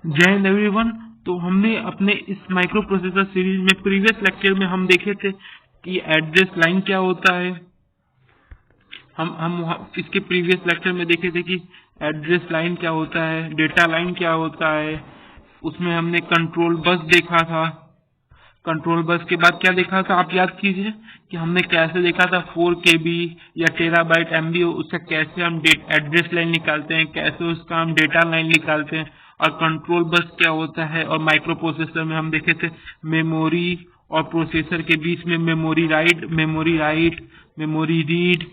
जय हिंद एवरीवन। तो हमने अपने इस माइक्रो प्रोसेसर सीरीज में प्रीवियस लेक्चर में हम देखे थे कि एड्रेस लाइन क्या होता है। हम इसके प्रीवियस लेक्चर में देखे थे कि एड्रेस लाइन क्या होता है, डेटा लाइन क्या होता है। उसमें हमने कंट्रोल बस देखा था। कंट्रोल बस के बाद क्या देखा था आप याद कीजिए कि हमने कैसे देखा था 4 KB या टेराबाइट MB उसका कैसे हम एड्रेस लाइन निकालते हैं, कैसे उसका हम डेटा लाइन निकालते हैं, और कंट्रोल बस क्या होता है। और माइक्रो प्रोसेसर में हम देखे थे मेमोरी और प्रोसेसर के बीच में मेमोरी राइट, मेमोरी रीड,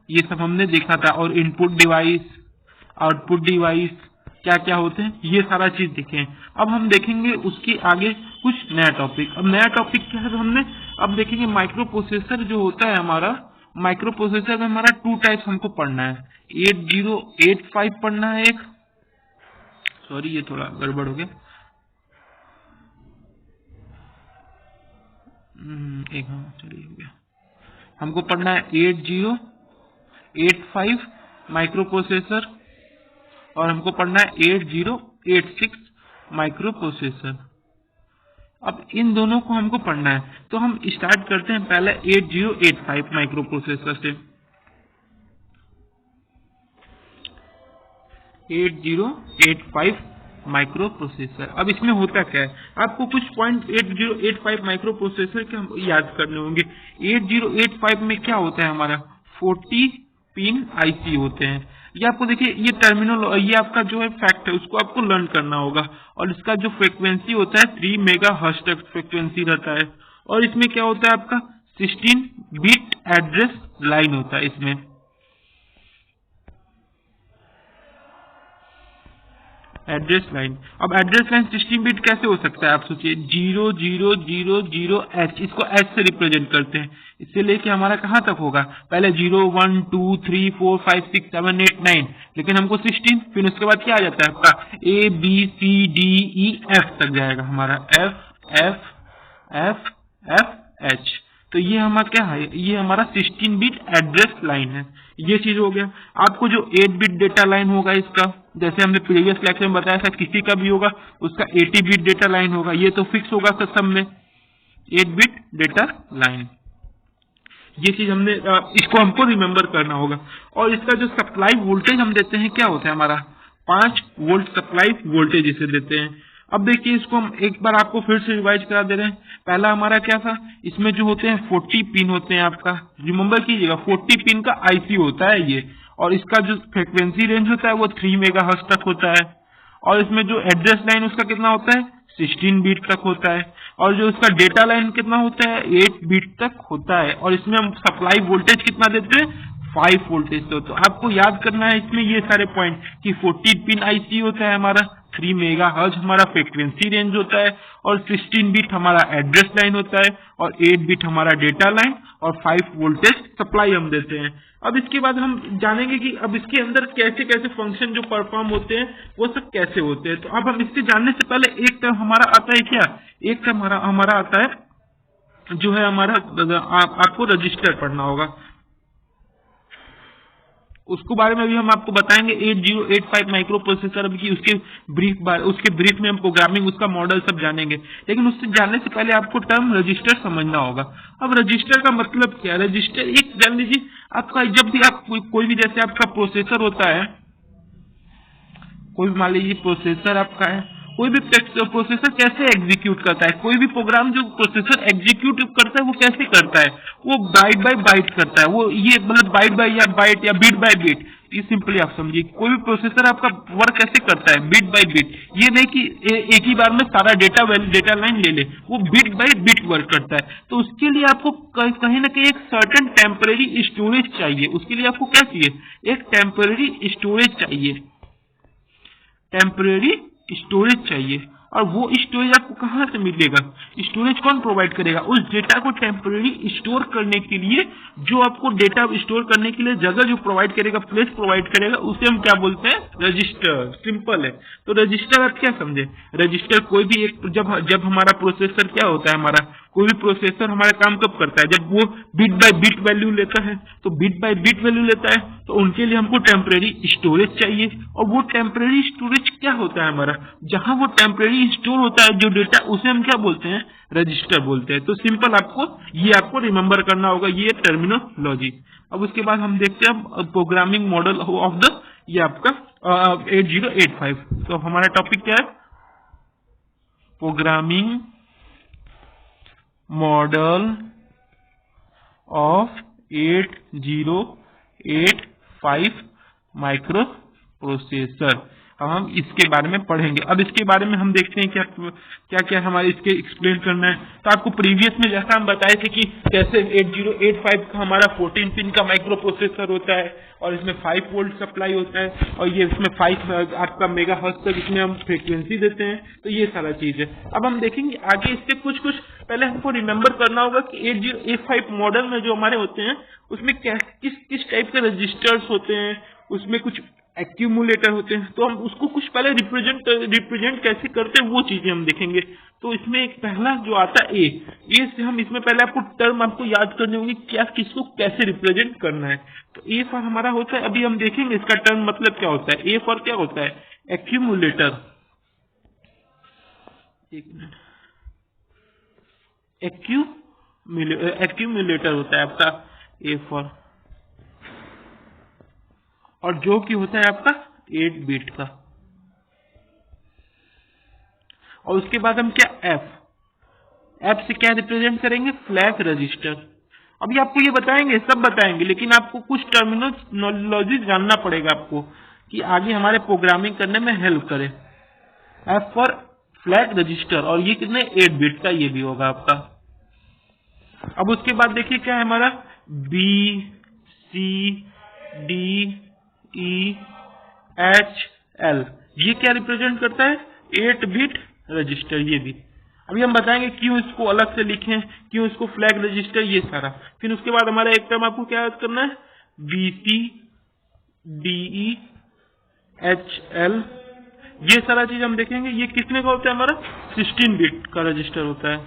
ये सब हमने देखा था। और इनपुट डिवाइस, आउटपुट डिवाइस क्या क्या होते हैं, ये सारा चीज देखें। अब हम देखेंगे उसके आगे कुछ नया टॉपिक। अब नया टॉपिक क्या है, हमने अब देखेंगे माइक्रो प्रोसेसर जो होता है हमारा। माइक्रो प्रोसेसर में हमारा 2 टाइप्स हमको पढ़ना है, 8085 पढ़ना है एक, सॉरी ये थोड़ा गड़बड़ हो गया, एक चलिए हो गया। हमको पढ़ना है 8085 माइक्रो प्रोसेसर और हमको पढ़ना है 8086 माइक्रो प्रोसेसर। अब इन दोनों को हमको पढ़ना है, तो हम स्टार्ट करते हैं पहले 8085 माइक्रो प्रोसेसर से। 8085 माइक्रो प्रोसेसर। अब इसमें होता क्या है, आपको कुछ पॉइंट 8085 माइक्रो प्रोसेसर के हम याद करने होंगे। 8085 में क्या होता है हमारा 40 पिन IC होते हैं। ये आपको देखिए, ये टर्मिनल, ये आपका जो है फैक्ट है उसको आपको लर्न करना होगा। और इसका जो फ्रीक्वेंसी होता है 3 मेगाहर्ट्ज तक फ्रीक्वेंसी रहता है। और इसमें क्या होता है आपका 16 बिट एड्रेस लाइन होता है इसमें। एड्रेस लाइन, अब एड्रेस लाइन 16 बिट कैसे हो सकता है आप सोचिए। 0000H, इसको H से रिप्रेजेंट करते हैं। इससे लेके हमारा कहाँ तक होगा, पहले 0 1 2 3 4 5 6 7 8 9, लेकिन हमको 16, फिर उसके बाद क्या आ जाता है आपका ABCDEF तक जाएगा हमारा FFFH। तो ये हमारा क्या है, ये हमारा 16 बिट एड्रेस लाइन है। ये चीज हो गया। आपको जो 8 बिट डेटा लाइन होगा इसका, जैसे हमने प्रीवियस लेक्चर में बताया था, किसी का भी होगा उसका 80 बिट डेटा लाइन होगा। ये तो फिक्स होगा सब में 8 बिट डेटा लाइन। ये चीज हमने इसको हमको रिमेम्बर करना होगा। और इसका जो सप्लाई वोल्टेज हम देते हैं क्या होता है हमारा 5 वोल्ट सप्लाई वोल्टेज इसे देते हैं। अब देखिए, इसको हम एक बार आपको फिर से रिवाइज करा दे रहे हैं। पहला हमारा क्या था, इसमें जो होते हैं 40 पिन होते हैं आपका, रिमेम्बर कीजिएगा 40 पिन का IC होता है ये। और इसका जो फ्रीक्वेंसी रेंज होता है वो 3 मेगाहर्ट्ज तक होता है। और इसमें जो एड्रेस लाइन उसका कितना होता है 16 बिट तक होता है। और जो इसका डेटा लाइन कितना होता है 8 बिट तक होता है। और इसमें हम सप्लाई वोल्टेज कितना देते हैं 5 वोल्टेज। तो आपको याद करना है इसमें ये सारे पॉइंट कि 40 पिन IC होता है हमारा, 3 मेगाहर्ट्ज हमारा फ्रीक्वेंसी रेंज होता है, और 16 बिट हमारा एड्रेस लाइन होता है, और 8 बिट हमारा डेटा लाइन, और 5 वोल्टेज सप्लाई हम देते हैं। अब इसके बाद हम जानेंगे कि अब इसके अंदर कैसे कैसे फंक्शन जो परफॉर्म होते हैं वो सब कैसे होते हैं। तो अब हम इससे जानने से पहले एक टर्म हमारा आता है क्या, एक टर्म हमारा आता है जो है हमारा, आपको रजिस्टर पढ़ना होगा। उसको बारे में भी हम आपको बताएंगे 8085 माइक्रो प्रोसेसर की उसके ब्रीफ में हम प्रोग्रामिंग उसका मॉडल सब जानेंगे। लेकिन उससे जानने से पहले आपको टर्म रजिस्टर समझना होगा। अब रजिस्टर का मतलब क्या है, रजिस्टर एक जान लीजिए आपका, जब भी आप कोई भी जैसे आपका प्रोसेसर होता है, कोई मान लीजिए प्रोसेसर आपका है, कोई भी प्रोसेसर कैसे एग्जीक्यूट करता है, कोई भी प्रोग्राम जो प्रोसेसर एग्जीक्यूट करता है वो कैसे करता है, वो बाइट बाय बाइट करता है। वो ये मतलब बाइट बाय या बाइट या बिट बाय बिट, ये सिंपली आप समझिए कोई भी प्रोसेसर आपका वर्क कैसे करता है बिट बाय बिट। ये नहीं कि एक ही बार में सारा डेटा लाइन ले ले, वो बिट बाय बिट वर्क करता है। तो उसके लिए आपको कहीं ना कहीं एक सर्टेन टेम्पररी स्टोरेज चाहिए। उसके लिए आपको क्या चाहिए, एक टेम्पररी स्टोरेज चाहिए, टेम्पररी स्टोरेज चाहिए। और वो स्टोरेज आपको कहां से मिलेगा, स्टोरेज कौन प्रोवाइड करेगा, उस डेटा को टेम्पररी स्टोर करने के लिए जो आपको डेटा स्टोर करने के लिए जगह जो प्रोवाइड करेगा, प्लेस प्रोवाइड करेगा, उसे हम क्या बोलते हैं रजिस्टर। सिंपल है। तो रजिस्टर आप क्या समझे, रजिस्टर कोई भी एक, जब हमारा प्रोसेसर क्या होता है, हमारा कोई भी प्रोसेसर हमारा काम कब करता है, जब वो बिट बाय बिट वैल्यू लेता है। तो बिट बाय बिट वैल्यू लेता है तो उनके लिए हमको टेम्पररी स्टोरेज चाहिए। और वो टेम्पररी स्टोरेज क्या होता है हमारा, जहां वो टेम्परेरी स्टोर होता है जो डेटा, उसे हम क्या बोलते हैं, रजिस्टर बोलते हैं। तो सिंपल आपको रिमेम्बर करना होगा, ये टर्मिनोलॉजी। अब उसके बाद हम देखते हैं प्रोग्रामिंग मॉडल ऑफ द, ये आपका 8085। तो हमारा टॉपिक क्या है, programming model of 8085 micro processor. अब हम इसके बारे में पढ़ेंगे। अब इसके बारे में हम देखते हैं क्या क्या क्या हमारे इसके एक्सप्लेन करना है। तो आपको प्रीवियस में जैसा हम बताए थे कि कैसे 8085 का हमारा 14 पिन का माइक्रो प्रोसेसर होता है और इसमें 5 वोल्ट सप्लाई होता है और ये इसमें 5 आपका मेगा हर्ट्ज तक इसमें हम फ्रीक्वेंसी देते हैं। तो ये सारा चीज है। अब हम देखेंगे आगे इसके कुछ पहले हमको रिमेम्बर करना होगा कि 8085 मॉडल में जो हमारे होते हैं उसमें किस टाइप के रजिस्टर्स होते हैं, उसमें कुछ एक्यूमुलेटर होते हैं। तो हम उसको कुछ पहले रिप्रेजेंट कैसे करते हैं वो चीजें हम देखेंगे। तो इसमें एक पहला जो आता है ए से हम इसमें पहले आपको टर्म आपको याद करनी होगी, क्या किसको कैसे रिप्रेजेंट करना है। तो ए फॉर हमारा होता है, अभी हम देखेंगे इसका टर्म मतलब क्या होता है। ए फॉर क्या होता है, एक्यूमुलेटर, एक मिनट, एक्यूमुलेटर होता है आपका ए फॉर, और जो कि होता है आपका 8 बिट का। और उसके बाद हम क्या, एफ से क्या रिप्रेजेंट करेंगे, फ्लैग रजिस्टर। अभी आपको ये बताएंगे, सब बताएंगे, लेकिन आपको कुछ टर्मिनोलॉजी जानना पड़ेगा आपको कि आगे हमारे प्रोग्रामिंग करने में हेल्प करे। एफ फॉर फ्लैग रजिस्टर, और ये कितने 8 बिट का ये भी होगा आपका। अब उसके बाद देखिए क्या है हमारा, B C D E H L, ये क्या रिप्रेजेंट करता है, 8 बिट रजिस्टर। ये भी अभी हम बताएंगे क्यों इसको अलग से लिखें, क्यों इसको फ्लैग रजिस्टर, ये सारा। फिर उसके बाद हमारा एक टर्म आपको क्या याद करना है, B C D E H L, ये सारा चीज हम देखेंगे। ये कितने का होता है हमारा, 16 बिट का रजिस्टर होता है,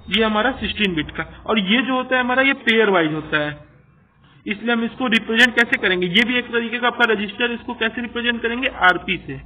ये हमारा 16 बिट का। और ये जो होता है हमारा, ये पेयर वाइज होता है, इसलिए हम इसको रिप्रेजेंट कैसे करेंगे, ये भी एक तरीके का आपका रजिस्टर। इसको कैसे रिप्रेजेंट करेंगे, आरपी से,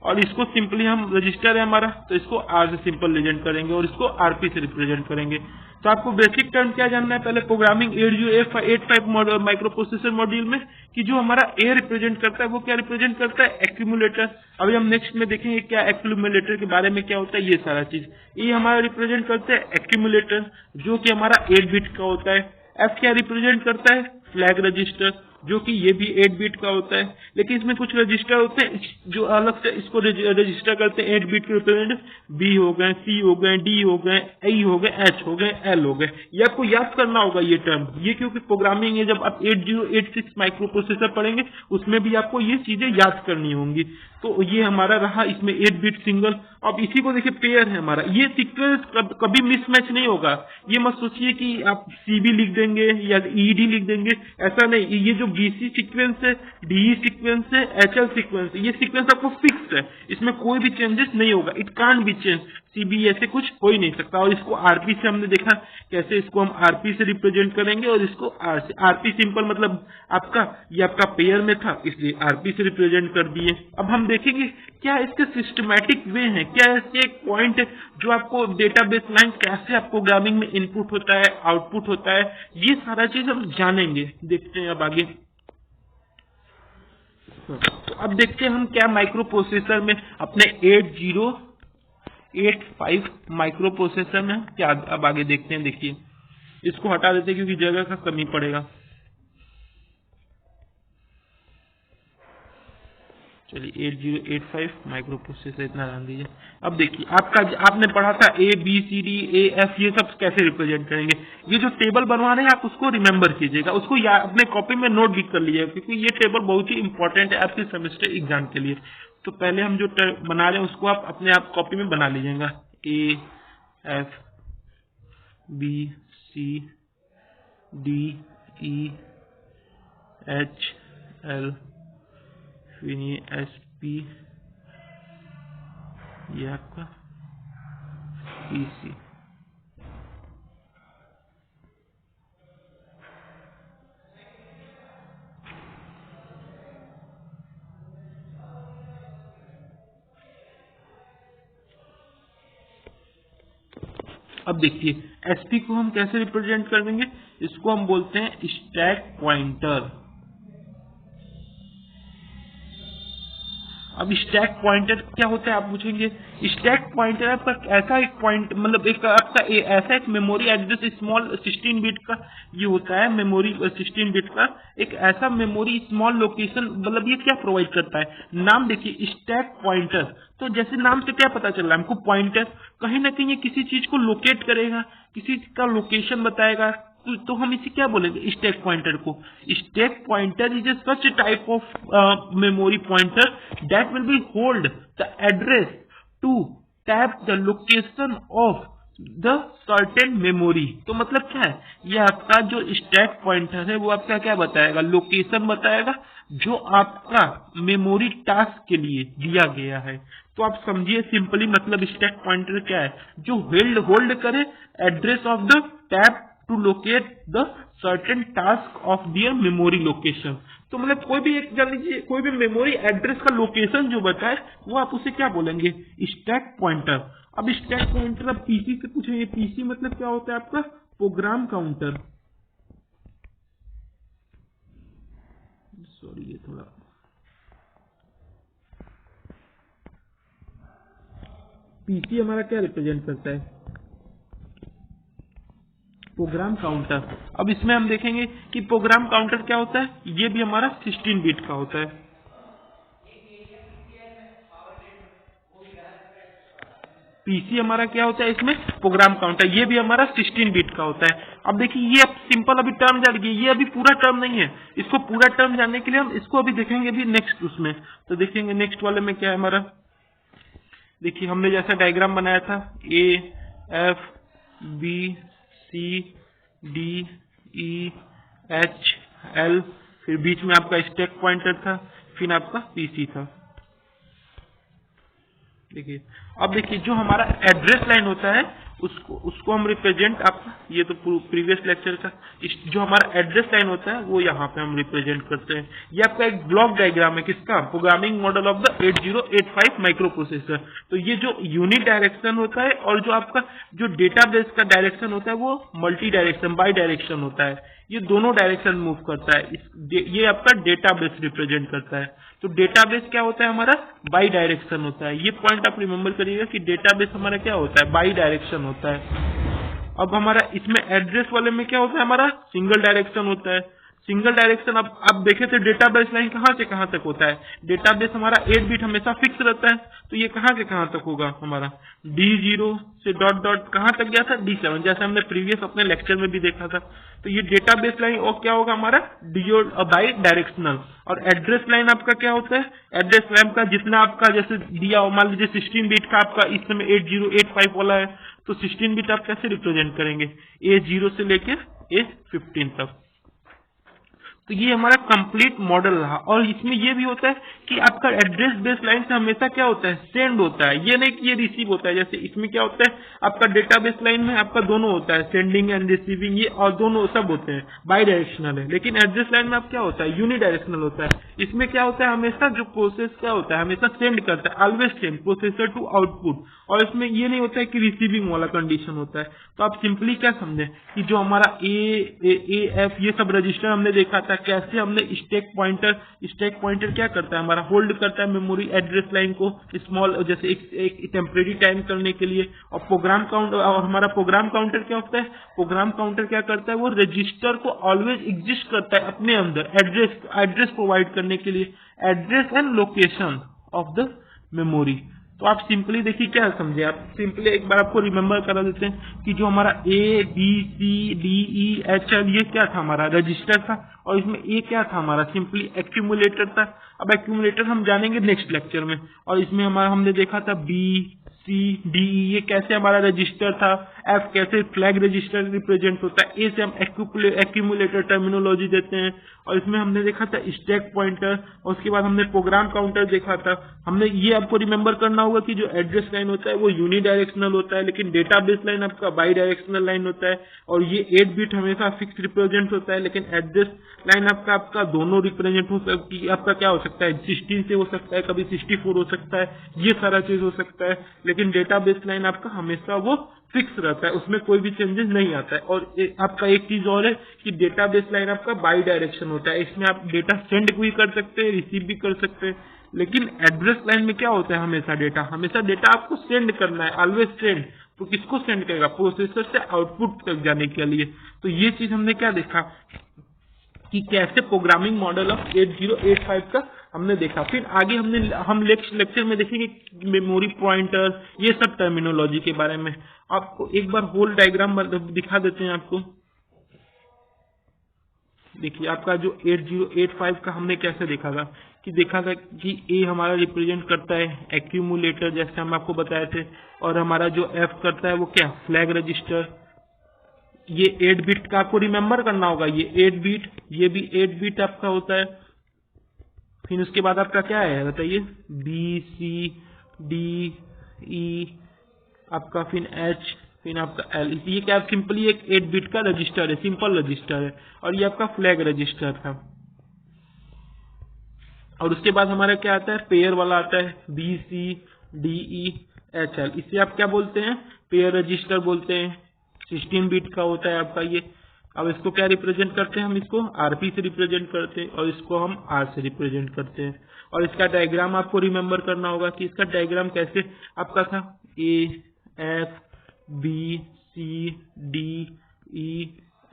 और इसको सिंपली हम, रजिस्टर है हमारा तो इसको आर से सिंपल रिप्रेजेंट करेंगे और इसको आरपी से रिप्रेजेंट करेंगे। तो आपको बेसिक टर्म क्या जानना है पहले प्रोग्रामिंग 8085 माइक्रो प्रोसेसर मॉड्यूल में, कि जो हमारा ए रिप्रेजेंट करता है वो क्या रिप्रेजेंट करता है, एक्यूमुलेटर। अभी हम नेक्स्ट में देखेंगे क्या एक्यूमुलेटर के बारे में क्या होता है, ये सारा चीज। ये हमारा रिप्रेजेंट करता है एक्यूमुलेटर, जो कि हमारा 8 बिट का होता है। एफ क्या रिप्रेजेंट करता है, फ्लैग रजिस्टर, जो कि ये भी 8 बिट का होता है। लेकिन इसमें कुछ रजिस्टर होते हैं जो अलग से इसको रजिस्टर करते हैं 8 बिट के रिप्रेजेंट, बी हो गए, सी हो गए, डी हो गए, आई हो गए, एच हो गए, एल हो गए। ये आपको याद करना होगा ये टर्म, ये क्योंकि प्रोग्रामिंग है, जब आप 8086 माइक्रो प्रोसेसर पढ़ेंगे उसमें भी आपको ये चीजें याद करनी होंगी। तो ये हमारा रहा इसमें 8 बिट सिंगल। अब इसी को देखिए पेयर है हमारा, ये सीक्वेंस कभी मिसमैच नहीं होगा। ये मत सोचिए कि आप सीबी लिख देंगे या ईडी लिख देंगे, ऐसा नहीं। ये जो बीसी सीक्वेंस है, डीई सीक्वेंस है, एचएल सीक्वेंस है, ये सीक्वेंस आपको फिक्स है, इसमें कोई भी चेंजेस नहीं होगा। It can't be change, CB ऐसे कुछ हो ही नहीं सकता। और इसको आरपी से हमने देखा कैसे इसको हम आरपी से रिप्रेजेंट करेंगे, और इसको आर से। आरपी सिंपल मतलब आपका, ये आपका पेयर में था इसलिए आरपी से रिप्रेजेंट कर दिए। अब हम देखेंगे क्या इसके सिस्टमैटिक वे हैं, क्या इसके एक पॉइंट है जो आपको डेटाबेस लाइन कैसे आप प्रोग्रामिंग में इनपुट होता है, आउटपुट होता है, ये सारा चीज हम जानेंगे। देखते हैं अब आगे। तो अब देखते हैं हम क्या माइक्रो प्रोसेसर में अपने 8085 माइक्रो प्रोसेसर में क्या अब आगे देखते हैं। देखिए इसको हटा देते हैं क्योंकि जगह का कमी पड़ेगा। चलिए 8085 माइक्रो प्रोसेसर इतना ध्यान दीजिए। अब देखिए आपने पढ़ा था A B C D A F, ये सब कैसे रिप्रेजेंट करेंगे। ये जो टेबल बनवा रहे हैं आप उसको रिमेंबर कीजिएगा, उसको अपने कॉपी में नोट भी कर लीजिएगा, क्योंकि ये टेबल बहुत ही इंपॉर्टेंट है आपके सेमेस्टर एग्जाम के लिए। तो पहले हम जो बना रहे हैं उसको आप अपने आप कॉपी में बना लीजिएगा, A F B C D E H L, S P, ये आपका ई सी। अब देखिए एसपी को हम कैसे रिप्रेजेंट कर देंगे, इसको हम बोलते हैं स्टैक पॉइंटर। अब स्टैक पॉइंटर क्या होता है आप पूछेंगे। स्टैक पॉइंटर आपका ऐसा एक पॉइंट मतलब एक आपका ऐसा एक मेमोरी एड्रेस स्मॉल 16 बिट का ये होता है, मेमोरी 16 बिट का एक ऐसा मेमोरी स्मॉल लोकेशन, मतलब ये क्या प्रोवाइड करता है। नाम देखिए स्टैक पॉइंटर, तो जैसे नाम से क्या पता चल रहा है हमको, पॉइंटर कहीं ना कहीं ये किसी चीज को लोकेट करेगा, किसी का लोकेशन बताएगा, तो हम इसे क्या बोलेंगे स्टैक पॉइंटर को। Stack pointer is a such type of memory pointer that will be hold the address to tap the location of the certain memory. तो मतलब क्या है, ये आपका जो स्टैक पॉइंटर है वो आपका क्या बताएगा, लोकेशन बताएगा जो आपका मेमोरी टास्क के लिए दिया गया है। तो आप समझिए सिंपली मतलब स्टैक पॉइंटर क्या है, जो होल्ड करे address of the tap to locate the certain task of their memory location. तो मतलब कोई भी एक जान लीजिए कोई भी मेमोरी एड्रेस का लोकेशन जो बताए वो आप उसे क्या बोलेंगे, स्टैक पॉइंटर। अब स्टैक पॉइंटर अब पीसी से पूछेंगे, पीसी मतलब क्या होता है आपका, प्रोग्राम काउंटर। सॉरी ये थोड़ा पीसी हमारा क्या रिप्रेजेंट करता है, प्रोग्राम काउंटर। अब इसमें हम देखेंगे कि प्रोग्राम काउंटर क्या होता है, ये भी हमारा 16 बिट का होता है। पीसी हमारा क्या होता है इसमें, प्रोग्राम काउंटर, ये भी हमारा 16 बिट का होता है। अब देखिए ये अब सिंपल अभी टर्म जान गए, ये अभी पूरा टर्म नहीं है, इसको पूरा टर्म जानने के लिए हम इसको अभी देखेंगे अभी नेक्स्ट उसमें। तो देखेंगे नेक्स्ट वाले में क्या है हमारा, देखिए हमने जैसा डायग्राम बनाया था A F B C D E H L, फिर बीच में आपका स्टैक पॉइंटर था, फिर आपका पीसी था। देखिए अब देखिए जो हमारा एड्रेस लाइन होता है उसको हम रिप्रेजेंट, आपका ये तो प्रीवियस लेक्चर का जो हमारा एड्रेस लाइन होता है वो यहाँ पे हम रिप्रेजेंट करते हैं। ये आपका एक ब्लॉक डायग्राम है किसका, programming model of the 8085 micro processor. तो ये जो यूनिट डायरेक्शन होता है और जो आपका जो डेटाबेस का डायरेक्शन होता है वो मल्टी डायरेक्शन बाई डायरेक्शन होता है, ये दोनों डायरेक्शन मूव करता है। ये आपका डेटाबेस रिप्रेजेंट करता है। तो डेटाबेस क्या होता है हमारा, बाई डायरेक्शन होता है। ये पॉइंट आप रिमेंबर करिएगा कि डेटाबेस हमारा क्या होता है, बाई डायरेक्शन होता है। अब हमारा इसमें एड्रेस वाले में क्या होता है, हमारा सिंगल डायरेक्शन होता है। सिंगल डायरेक्शन अब आप देखें तो डेटाबेस लाइन कहाँ से कहाँ तक होता है, डेटाबेस हमारा 8 बिट हमेशा फिक्स रहता है, तो ये कहाँ से कहाँ तक होगा हमारा, D0 से डॉट डॉट कहाँ तक गया था, D7, जैसे हमने प्रीवियस अपने लेक्चर में भी देखा था। तो ये डेटाबेस लाइन और क्या होगा हमारा बाई डायरेक्शनल। और एड्रेस लाइन आपका क्या होता है, एड्रेस लाइन का जितना आपका जैसे दिया मान लीजिए 16 बिट का आपका इस समय 8085 वाला है, तो 16 बिट आप कैसे रिप्रेजेंट करेंगे, A0 से लेकर A15 तक। तो ये हमारा कंप्लीट मॉडल रहा। और इसमें ये भी होता है कि आपका एड्रेस बेस लाइन से हमेशा क्या होता है, सेंड होता है, ये नहीं कि ये रिसीव होता है। जैसे इसमें क्या होता है आपका डेटाबेस लाइन में आपका दोनों होता है, सेंडिंग एंड रिसीविंग, ये और दोनों सब होते हैं, बाई डायरेक्शनल है। लेकिन एड्रेस लाइन में आप क्या होता है, यूनि डायरेक्शनल होता है। इसमें क्या होता है हमेशा जो प्रोसेस क्या होता है हमेशा सेंड करता है, always send processor to output. और इसमें ये नहीं होता है कि रिसीविंग वाला कंडीशन होता है। तो आप सिंपली क्या समझे कि जो हमारा ए एफ ये सब रजिस्टर हमने देखा था, कैसे हमने स्टैक पॉइंटर क्या करता है हमारा, होल्ड करता है मेमोरी एड्रेस लाइन को स्मॉल जैसे एक टेम्परेरी टाइम करने के लिए। और प्रोग्राम काउंटर, और हमारा प्रोग्राम काउंटर क्या होता है, प्रोग्राम काउंटर क्या करता है, वो रजिस्टर को ऑलवेज एग्जिस्ट करता है अपने अंदर एड्रेस प्रोवाइड करने के लिए, address and location of the memory. तो आप सिंपली देखिए क्या समझे, आप सिंपली एक बार आपको रिमेंबर करा देते हैं कि जो हमारा A B C D E H L ये क्या था हमारा रजिस्टर था, और इसमें A क्या था हमारा सिंपली एक्यूमुलेटर था। अब एक्यूमुलेटर हम जानेंगे नेक्स्ट लेक्चर में। और इसमें हमारा हमने देखा था B C D E ये कैसे हमारा रजिस्टर था, F कैसे फ्लैग रजिस्टर रिप्रेजेंट होता है, A से हम एक्यूमुलेटर टर्मिनोलॉजी देते हैं। और इसमें हमने देखा था स्टैक पॉइंटर, और उसके बाद हमने प्रोग्राम काउंटर देखा था। हमने ये आपको रिमेंबर करना होगा कि जो एड्रेस लाइन होता है वो यूनि डायरेक्शनल होता है, लेकिन डेटाबेस लाइन आपका बाई डायरेक्शनल लाइन होता है। और ये 8 बिट हमेशा फिक्स रिप्रेजेंट होता है, लेकिन एड्रेस लाइन आपका दोनों रिप्रेजेंट हो सकता है, आपका क्या हो सकता है 16 से हो सकता है, कभी 64 हो सकता है, ये सारा चीज हो सकता है। लेकिन डेटाबेस लाइन आपका हमेशा वो फिक्स रहता है, उसमें कोई भी चेंजेस नहीं आता है। और आपका एक चीज और है कि डेटाबेस लाइन आपका बाई डायरेक्शन होता है, इसमें आप डेटा सेंड भी कर सकते हैं, रिसीव भी कर सकते हैं। लेकिन एड्रेस लाइन में क्या होता है, हमेशा डेटा आपको सेंड करना है, ऑलवेज सेंड। तो किसको सेंड करेगा, प्रोसेसर से आउटपुट तक जाने के लिए। तो ये चीज हमने क्या देखा कि कैसे प्रोग्रामिंग मॉडल ऑफ 8085 का हमने देखा। फिर आगे हम नेक्स्ट लेक्चर में देखेंगे मेमोरी पॉइंटर, ये सब टर्मिनोलॉजी के बारे में। आपको एक बार होल डायग्राम दिखा देते हैं आपको। देखिए आपका जो 8085 का हमने कैसे देखा था कि ए हमारा रिप्रेजेंट करता है एक्यूमुलेटर, जैसे हम आपको बताए थे, और हमारा जो एफ करता है वो क्या, फ्लैग रजिस्टर। ये 8 बिट का आपको रिमेम्बर करना होगा, ये 8 बिट, ये भी 8 बिट आपका होता है। फिर उसके बाद आपका क्या है बताइए, बी सी डी ई आपका, फिर एच, फिर आपका एल। ये क्या सिंपली एक 8 बिट का रजिस्टर है, सिंपल रजिस्टर है। और ये आपका फ्लैग रजिस्टर था। और उसके बाद हमारा क्या आता है, पेयर वाला आता है, B C D E H L. इसे आप क्या बोलते हैं, पेयर रजिस्टर बोलते हैं। 16 बिट का होता है आपका ये। अब इसको क्या रिप्रेजेंट करते हैं, हम इसको आरपी से रिप्रेजेंट करते हैं और इसको हम आर से रिप्रेजेंट करते हैं। और इसका डायग्राम आपको रिमेम्बर करना होगा कि इसका डायग्राम कैसे आपका था, A F B C D E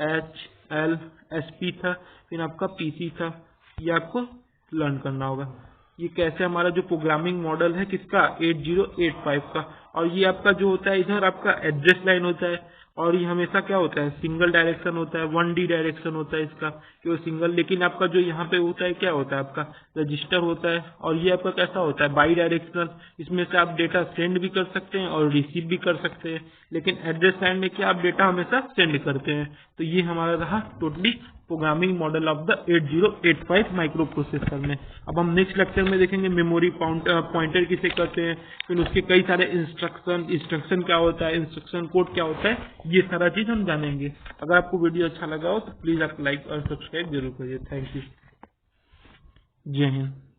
H L, S P था, फिर आपका पीसी था। ये आपको लर्न करना होगा ये कैसे हमारा जो प्रोग्रामिंग मॉडल है किसका, 8085 का। और ये आपका जो होता है, इधर आपका एड्रेस लाइन होता है, और ये हमेशा क्या होता है, सिंगल डायरेक्शन होता है, 1D डायरेक्शन होता है इसका, कि वो सिंगल। लेकिन आपका जो यहाँ पे होता है क्या होता है, आपका रजिस्टर होता है। और ये आपका कैसा होता है, बाई डायरेक्शनल। इसमें से आप डेटा सेंड भी कर सकते हैं और रिसीव भी कर सकते हैं। लेकिन एड्रेस लाइन में क्या, आप डेटा हमेशा सेंड करते हैं। तो ये हमारा रहा totally programming model of the 8085 micro processor में। अब हम नेक्स्ट लेक्चर में देखेंगे मेमोरी पॉइंटर किसे करते हैं, फिर उसके कई सारे इंस्ट्रक्शन क्या होता है, इंस्ट्रक्शन कोड क्या होता है, ये सारा चीज हम जानेंगे। अगर आपको वीडियो अच्छा लगा हो तो प्लीज आप लाइक और सब्सक्राइब जरूर करिए। Thank you. जय हिंद।